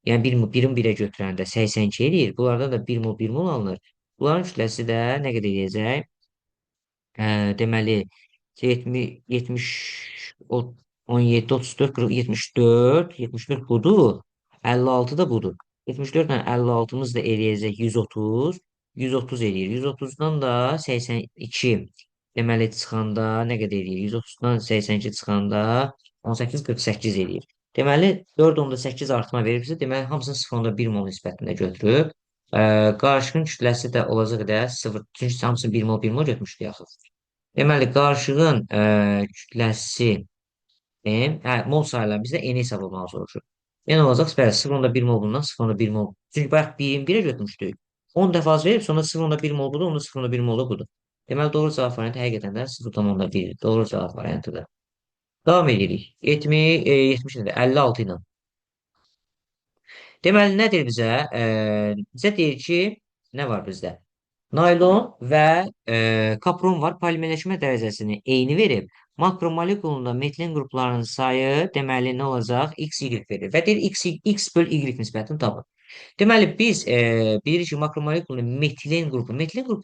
Yəni, birin 1-ə götürəndə 82 edir. Bunlardan da 1 mol 1 mol alınır. Bunların kütləsi də nə qədər edəcək? Deməli 70, 70, 17, 34, 40, 74, 74 budur. 56 da budur. 74 ilə 56-mız da eləyəcək 130. 130 eləyir. 130-dan da 82. Deməli çıxanda nə qədər eləyir? 130-dan 82 çıxanda 18, 48 eləyir. Deməli 4,8 artma veribsə, deməli hamısını 0,1 mol nisbətində götürüb. Qarışığın kütləsi də olacaq da 0. Çünki hamısını 1 mol 1 mol götürmüşdük axı. Deməli, qarışığın kütləsi m, mol sayılar bizdə n hesab olmalı soruşur. N olacaq, bəli, 0,1 mol bundan 0,1 mol. Çünki bayaq 1-in 1-ə götürmüşdük. 10 dəfə az verib, sonra 0,1 mol budur, onda 0,1 mol da budur. Deməli, doğru cavab variantı həqiqətən də 0,1. Doğru cavab variantıdır. Davam edirik. 70 nədir? 56 ilə. Deməli, nədir bizə? Bizə deyir ki, nə var bizdə? Naylon və kapron var. Polimerləşmə dərəcəsini eyni verib. Makromolekulunda metilin qruplarının sayı deməli nə olacaq? X, Y verir. Və deyir X böl Y nisbətini tapın. Deməli biz bilirik ki, makromolekulunda metilin qrupu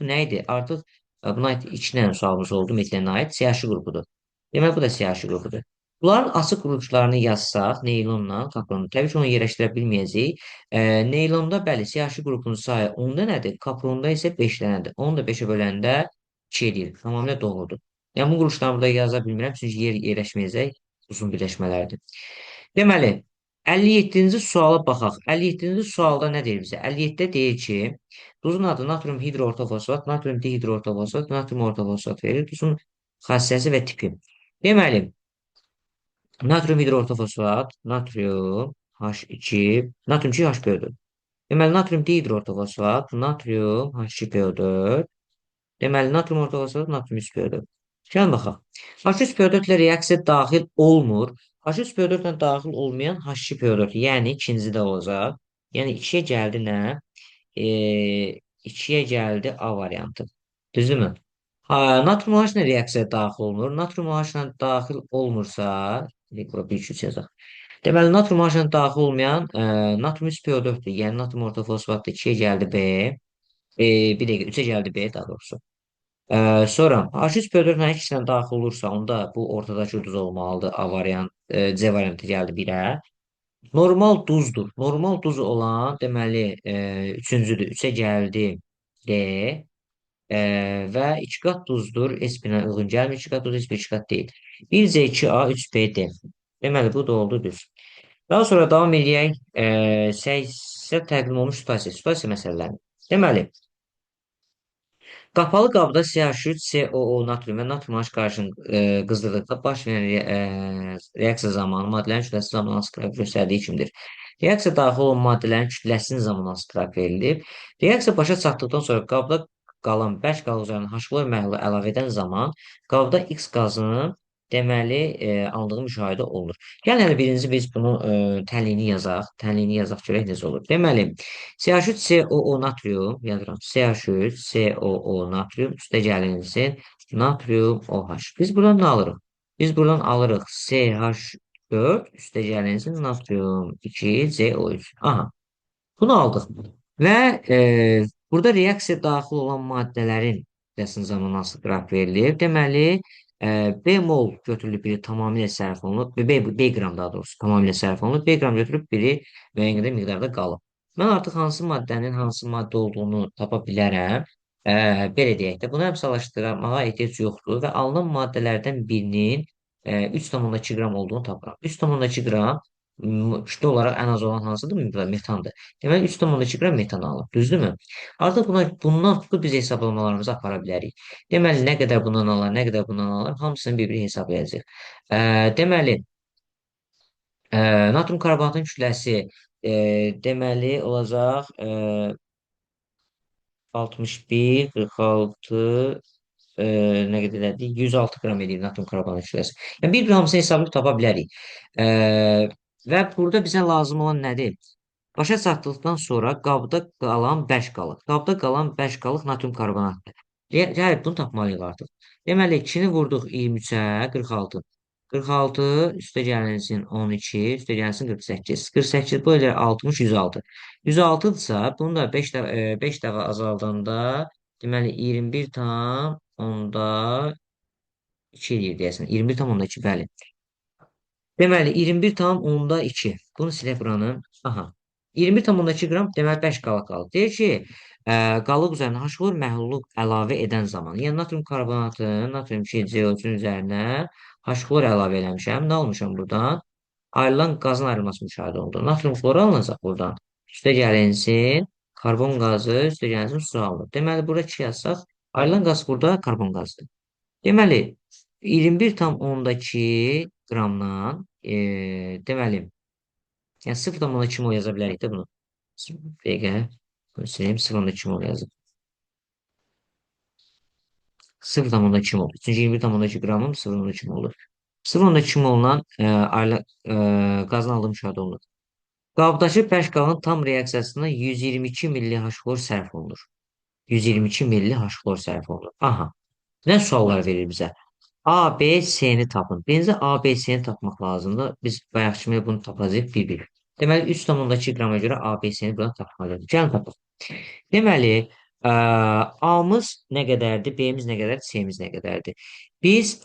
nə idi? Artıq buna aid 2 dənə sualımız oldu metilinə aid. CH qrupudur. Deməli bu da CH qrupudur. Bunların açıq quruluşlarını yazsaq, neylonla, kapronu, təbii ki, onu yerləşdirə bilməyəcəyik. Neylonda, bəli, siyasi qrupunun sayı 10 dənədir, kapronda isə 5 dənədir. 10 da 5-ə böləndə 2 edir. Tamamilə doğrudur. Yəni, bu quruluşlarını burada yaza bilmirəm, çünki yerləşməyəcək uzun birləşmələrdir. Deməli, 57-ci suala baxaq. 57-ci sualda nə deyir bizə? 57-də deyir ki, duzun adı natrium hidroortofosfat, natrium dihidroortofosfat, natrium ortofosfat verir. Duzun xassəsi və tipi. Deməli, natrium hidroortofosfat, natrium H2, natrium 2 HPO4. Deməli, natrium dihidroortofosfat, natrium H2PO4. Deməli, natrium ortofosfat, natrium 3PO4. Gəlin baxaq. H3PO4 ilə reaksiya daxil olmur. H3PO4 ilə daxil olmayan H2PO4, yəni ikincidə olacaq. Yəni 2-yə gəldi nə? 2-yə gəldi A variantı. Düzdürmü? Natrium OH reaksiyaya daxil olunur. Natrium OH daxil olmursa, bura bir üç yazaq. Deməli, natrium OH daxil olmayan natrium PO4-dür. Yəni natrium ortofosfatdır. 2-yə gəldi B. Bir dəqiqə 3-ə gəldi B daha doğrusu. Sonra H3PO4-ün hər ikisindən daxil olursa, onda bu ortadakı duz olmalıdır. A variant, C variantı gəldi 1-ə. Normal duzdur. Normal duz olan, deməli, üçüncüdür. 3-ə gəldi D. Və 2 qat duzdur. S1-ə uyğun gəlmir. 2 qat duz, S1 2 qat deyil. 1C2A, 3BD. Deməli, bu da oldu düz. Daha sonra davam edək. 80 təqdim olmuş situasiya. Situasiya məsələlərini. Deməli, qapalı qabda CH3, COO natrium və natrium H qarışığını qızdırdıqda baş verən reaksiya zamanı maddələrin kütləsi zamanı hansı qraf göstərdiyi kimdir? Reaksiya daxil olan maddələrin kütləsinin zamanı hansı qraf verilib? Reaksiya başa çatdıqdan sonra qabda qalan bərk qaz üzərinə H-klor məhlulu əlavə edən zaman qabda X qazının deməli alındığı müşahidə olunur. Gəlin hələ birinci biz bunu tənliyini yazaq. Tənliyini yazaq görək necə olur. Deməli, CH3COO natrium yazıram. CH3COO natrium üstə gəlinsin. Natrium OH. Biz buradan nə alırıq? Biz buradan alırıq CH4 üstə gəlinsin natrium 2CO3. Aha. Bunu aldıq. Və burada reaksiya daxil olan maddələrin kütləsinin zamanı qraf verilir. Deməli, B-mol götürülüb biri tamamilə sərf olunub, B qram daha doğrusu tamamilə sərf olunub, B qram götürüb biri müəyyən qədər miqdarda qalıb. Mən artıq hansı maddənin hansı maddə olduğunu tapa bilərəm. Belə deyək də, bunu əmsallaşdırmağa ehtiyac yoxdur və alınan maddələrdən birinin 3,2 qram olduğunu tapıram. 3,2 qram kütle olaraq ən az olan hansıdır? Metandır. Deməli 3,2 qram metan alıb. Düzdürmü? Artıq bundan tutub biz hesablamalarımızı apara bilərik. Deməli, nə qədər bundan alır, nə qədər bundan alır, hamısını bir-biri hesablayacağıq. Deməli, natrium karbonatın kütləsi deməli olacaq 61, 46, nə qədər elədik? 106 qram edir natrium karbonat kütləsi. Yəni, bir qramsını hesablayıb tapa bilərik. Və burada bizə lazım olan nədir? Başa çatdıqdan sonra qabda qalan bərk qalıq. Qabda qalan bərk qalıq natrium karbonatdır. Yəni, bunu tapmalıyıq artıq. Deməli, 2-ni vurduq 23-ə, 46. 46 üstə gəlinsin 12, üstə gəlinsin 48. 48 bu elə 60, 106. 106-dırsa, bunu da 5 dəfə azaldanda, deməli 21 tam onda 2 eləyir deyəsən. 21 tam onda 2, bəli. Deməli, 21 tam onda 2. Bunu silək buranın. Aha. 21 tam onda 2 qram deməli 5 qalıq qalıb. Deyir ki, qalıq üzərinə H-klor məhlulu əlavə edən zaman, yəni natrium karbonatın, natrium 2CO3-ün üzərinə H-klor əlavə eləmişəm. Nə almışam buradan? Ayrılan qazın ayrılması müşahidə olundu. Natrium kloru alınacaq buradan. Üstə gəlinsin, karbon qazı, üstə gəlinsin, su alınır. Deməli, burada 2 yazsaq, ayrılan qaz burada karbon qazıdır. Deməli, 21,2 qramdan, deməli, yəni 0,2 mol yaza bilərik də bunu. Dəqiqə, bunu sileyim, 0,2 mol yazıb. 0,2 mol. Çünki 21,2 qramın 0,2 moldur. 0,2 moldan qazın aldığı müşahidə olunur. Qabdakı bərk qalın tam reaksiyasında 122 milli H-klor sərf olunur. 122 milli H-klor sərf olunur. Aha. Nə suallar verir bizə? A, B, C-ni tapın. Birinci A, B, C-ni tapmaq lazımdır. Biz bayaq kimi bunu tapacağıq bir-bir. Deməli, 3,2 qrama görə A, B, C-ni buradan tapmalıyıq. Gəlin tapaq. Deməli, A-mız nə qədərdir, B-miz nə qədərdir, C-miz nə qədərdir? Biz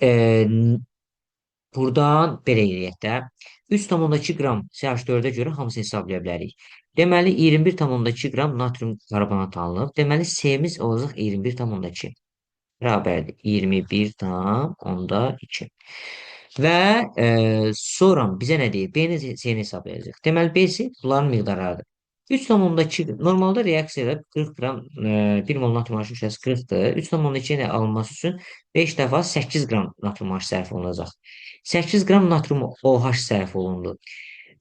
buradan belə eləyək də. 3,2 qram CH4-ə görə hamısını hesablaya bilərik. Deməli, 21,2 qram natrium karbonat alınıb. Deməli, C-miz olacaq 21,2. Bərabərdir. 21,2. Və sonra bizə nə deyir? B-ni C-ni hesablayacaq. Deməli, B-si bunların miqdarlarıdır. 3,2 normalda reaksiyada 40 qram 1 mol natrium H kütləsi 40-dır. 3,2 ilə alınması üçün 5 dəfə 8 qram natrium H sərf olunacaq. 8 qram natrium OH sərf olundu.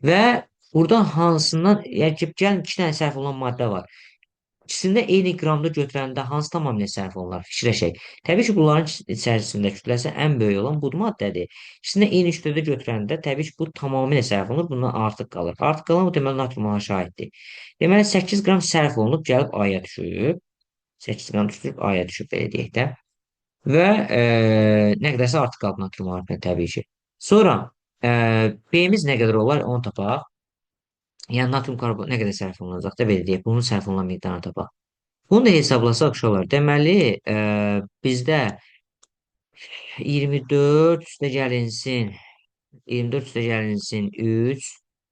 Və burada hansından, yəni gəlin 2 dənə sərf olunan maddə var. İkisində eyni qramda götürəndə hansı tamamilə sərf olunur? Fikirləşək. Təbii ki, bunların içərisində kütləsi ən böyük olan bu maddədir. İkisində eyni kütlədə götürəndə təbii ki, bu tamamilə sərf olunur, bundan artıq qalır. Artıq qalan bu deməli natrium aiddir. Deməli 8 qram sərf olunub, gəlib A'ya düşüb. 8 qram düşüb A'ya düşüb belə deyək də. və nə qədərsə artıq qaldı natrium markeri təbii ki. Sonra B-miz nə qədər olar onu tapaq. Yəni natrium karbon nə qədər sərf olunacaq da belə deyək. Bunun sərf olunan miqdarını tapaq. Bunu da hesablasaq uşaqlar. Deməli, bizdə 24 üstə gəlinsin 24 üstə gəlinsin 3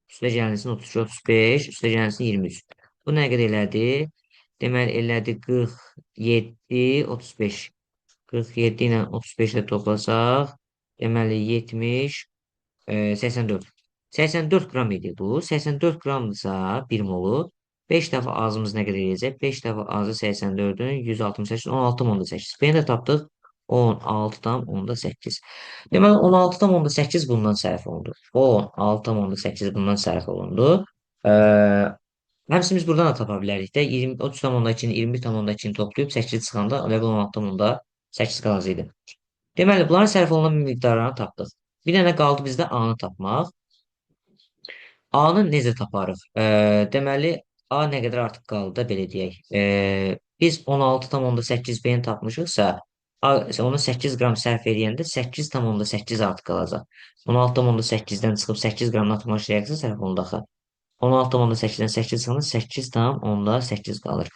üstə gəlinsin 32, 35 üstə gəlinsin 23. Bu nə qədər elədi? Deməli, elədi 47, 35. 47 ilə 35-i toplasaq, deməli 70, 84. 84 qram idi bu. 84 qramdırsa 1 molu. 5 dəfə azımız nə qədər eləyəcək? 5 dəfə azı 84-ün 168, 16,8. Beni də tapdıq. 16,8. Deməli 16,8 bundan sərf olundu. 16,8 bundan sərf olundu. Ee, Həmsini biz buradan da tapa bilərik də. 20, 30,2-ni 21,2-ni toplayıb 8 çıxanda və bu 16,8 qalacaqdı. Deməli, bunların sərf olunan miqdarlarını tapdıq. Bir dənə qaldı bizdə A-nı tapmaq. A-nı necə taparıq? Deməli, A nə qədər artıq qaldı da belə deyək. Biz 16,8 B-ni tapmışıqsa, onu 8 qram sərf edəndə 8,8 artıq qalacaq. 16,8-dən çıxıb 8 qram natırmaq reaksiya sərf olundu axı. 16,8-dən 8 çıxanda 8,8 qalır.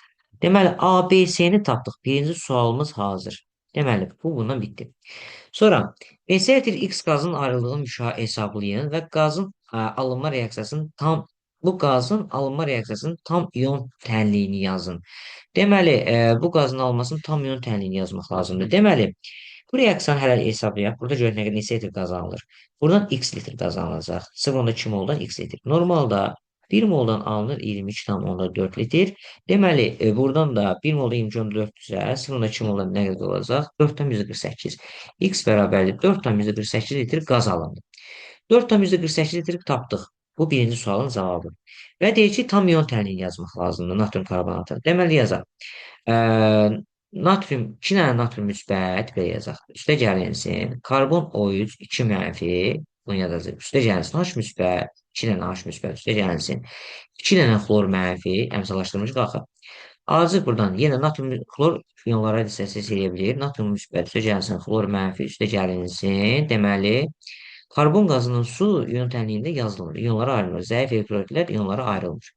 Deməli, A, B, C-ni tapdıq. Birinci sualımız hazır. Deməli, bu bundan bitdi. Sonra Vesayetil X qazın ayrıldığını hesablayın və alınma reaksiyasının tam bu qazın alınma reaksiyasının tam iyon tənliyini yazın. Deməli, bu qazın alınmasının tam iyon tənliyini yazmaq lazımdır. Deməli, bu reaksiyanı hələ hesablayaq. Burada görək nə qədər neçə litr qaz alınır. Buradan x litr qaz alınacaq. 0,2 moldan x litr. Normalda 1 moldan alınır 22,4 litr. Deməli, buradan da 1 molda 22,4-dürsə, 0,2 moldan nə qədər olacaq? 4,48. X bərabərdir 4,48 litr qaz alındı. 4,48 litr tapdıq. Bu birinci sualın cavabı. Və deyir ki, tam iyon tənliyi yazmaq lazımdır natrium karbonatı. Deməli yazaq. Ə, natrium 2 dənə natrium müsbət belə yazaq. Üstə gəlinsin. Karbon O3 2 mənfi. Bunu yazacaq. Üstə gəlinsin. H müsbət 2 dənə H müsbət üstə gəlinsin. 2 dənə xlor mənfi. Əmsallaşdırmışıq axı. Azıq buradan yenə natrium xlor ionlara hissəsi eləyə bilir. Natrium müsbət üstə gəlinsin. Xlor mənfi üstə gəlinsin. Deməli, karbon qazının su iyon tənliyində yazılır. İyonlara ayrılır. Zəif elektrolitlər iyonlara ayrılmır.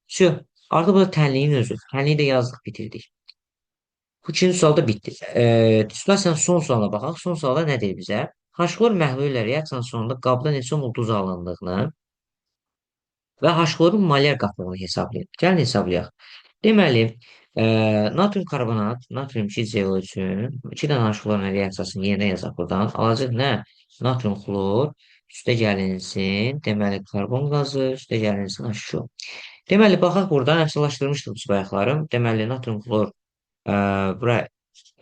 Şu, artıq burada tənliyin özü. Tənliyi də yazdıq, bitirdik. Bu ikinci sualda bitdi. İstersen son suala baxaq. Son sualda nə deyir bizə? H-xlor məhlulu ilə reaksiyanın sonunda qabda neçə mol duz alındığını və H-xlorun molyar qatılığını hesablayın. Gəlin hesablayaq. Deməli, natrium karbonat, natrium 2CO üçün 2 dənə H-xlorun reaksiyasını yerinə yazaq buradan. Alacaq nə? Natrium xlor üstə gəlinsin. Deməli, karbon qazı üstə gəlinsin H2O. Deməli, baxaq buradan əmsallaşdırmışdıq biz bayaqlarım. Deməli, natrium xlor bura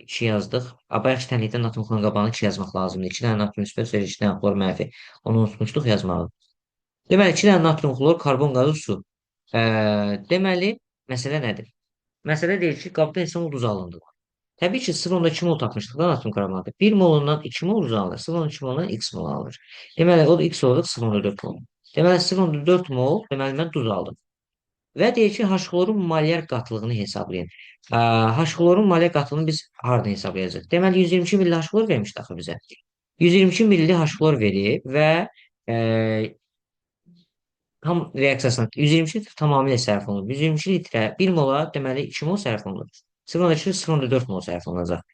2 yazdıq. Bayaq tənlikdə natrium xlorun qabağını 2 yazmaq lazımdır. 2 dənə natrium müsbət, 2 dənə xlor mənfi. Onu unutmuşduq yazmağı. Deməli, 2 dənə natrium xlor, karbon qazı, su. Deməli, məsələ nədir? Məsələ deyir ki, qabda neçə mol duz alındı. Təbii ki, 0,2 mol tapmışdıq da natrium karbonatı. 1 molundan 2 mol duz alınır. 0,2 molundan x mol alınır. Deməli, o da x olacaq 0,4 mol. Deməli, 0,4 mol, deməli, mən duz aldım. Və deyir ki, H-xlorun molyar qatılığını hesablayın. H-xlorun molyar qatılığını biz hardan hesablayacağıq? Deməli, 122 milli H-xlor vermişdi axı bizə. 122 milli H-xlor verib və e, tam reaksiyasına 122 litr tamamilə sərf olunur. 122 litrə 1 mola deməli 2 mol sərf olunur. 0,2 0,4 mol sərf olunacaq.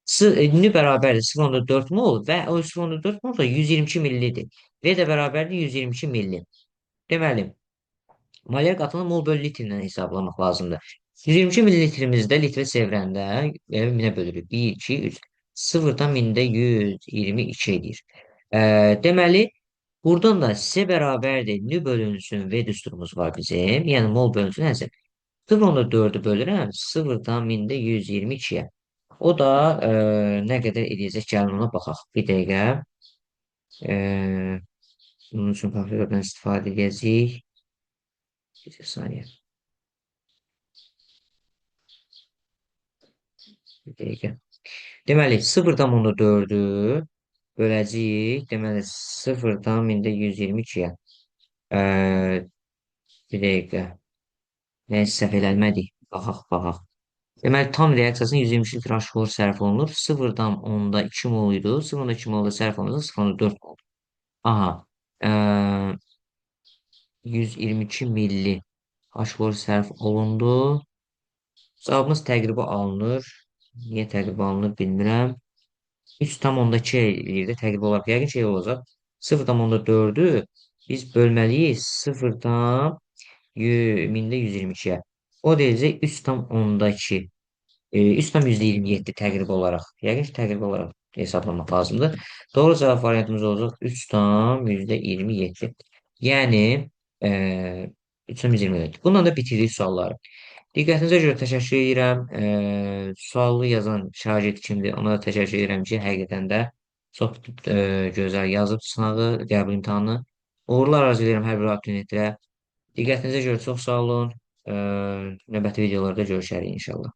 N bərabərdir 0,4 mol və o 0,4 mol da 122 millidir. V də bərabərdir 122 milli. Deməli, molyar qatını mol bölü litrlə hesablamaq lazımdır. 122 millilitrimizdə litrə çevirəndə minə bölürük. 1, 2, 3. 0-dan mində 122 edir. Deməli, buradan da C bərabərdir. N bölünsün V düsturumuz var bizim. Yəni mol bölünsün nəzir. 0,4-ü bölürəm 0-dan mində 122-yə. O da nə qədər edəcək gəlin ona baxaq. Bir dəqiqə. E, bunun üçün kalkulatordan istifadə edəcəyik. Bir saniyə. Bir dəqiqə. Deməli, 0,4-ü böləcəyik. Deməli, 0-dan mində 122-yə. Bir dəqiqə. Nəysə səhv eləmədik. Baxaq, baxaq. Deməli, tam reaksiyasının 123 litr aşfor sərf olunur. 0,2 mol idi. 0,2 molda sərf olunursa 0,4 mol. Aha. Eee 122 milli aşfor sərf olundu. Cavabımız təqribi alınır. Niyə təqribi alınır bilmirəm. 3,2 eləyir də təqribi olaraq. Yəqin şey olacaq. 0,4-ü biz bölməliyik 0,mində 122-yə. O da eləcək 3,2. 3,27 təqribi olaraq. Yəqin ki, təqribi olaraq hesablamaq lazımdır. Doğru cavab variantımız olacaq 3,27. Yəni, e, 3,27. Bununla da bitiririk sualları. Diqqətinizə görə təşəkkür edirəm. Sualı yazan şagird kimdir? Ona da təşəkkür edirəm ki, həqiqətən də çox gözəl yazıb sınağı, qəbul imtahanını. Uğurlar arzu edirəm hər bir abituriyentlərə. Diqqətinizə görə çox sağ olun. Növbəti videolarda görüşərik inşallah.